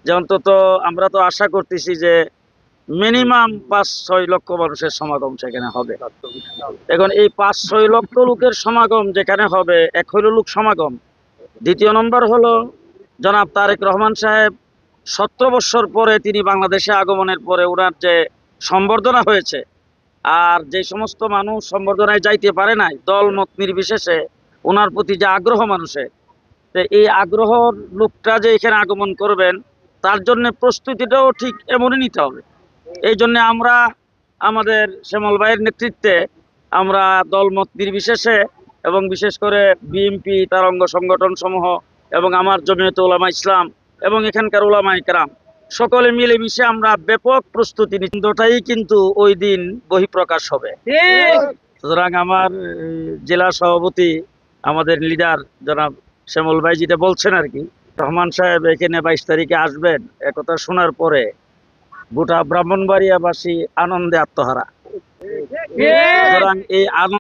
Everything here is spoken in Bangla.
যে অন্তত আমরা তো আশা করতেছি যে মিনিমাম 5-6 লক্ষ মানুষের সমাগম সেখানে হবে। এখন এই 5-6 লক্ষ লোকের সমাগম যেখানে হবে, এক হইল লোক সমাগম, দ্বিতীয় নম্বর হলো জনাব তারেক রহমান সাহেব 17 বছর পরে তিনি বাংলাদেশে আগমনের পরে ওনার যে সম্বর্ধনা হয়েছে, আর যে সমস্ত মানুষ সম্বর্ধনায় যাইতে পারে নাই দল মত নির্বিশেষে, ওনার প্রতি যে আগ্রহ মানুষের, তো এই আগ্রহর লোকটা যে এখানে আগমন করবেন তার জন্য প্রস্তুতিটাও ঠিক এমনই নিতে হবে। এই জন্য আমরা আমাদের শ্যামল ভাইয়ের নেতৃত্বে আমরা দলমত নির্বিশেষে এবং বিশেষ করে বিএনপি, তার অঙ্গ সংগঠন সমূহ এবং আমার জমিয়তে উলামা ইসলাম এবং এখানকার উলামা ইকরাম সকলে মিলেমিশে আমরা ব্যাপক প্রস্তুতি নিচ্ছি, কিন্তু ওই দিন বহিঃপ্রকাশ হবে। সুতরাং আমার জেলা সভাপতি, আমাদের লিডার জনাব শ্যামল ভাই যেটা বলছেন আর কি, রহমান সাহেব এখানে 22 তারিখে আসবেন, একথা শোনার পরে গোটা ব্রাহ্মণবাড়িয়াবাসী আনন্দে আত্মহারা। সুতরাং এই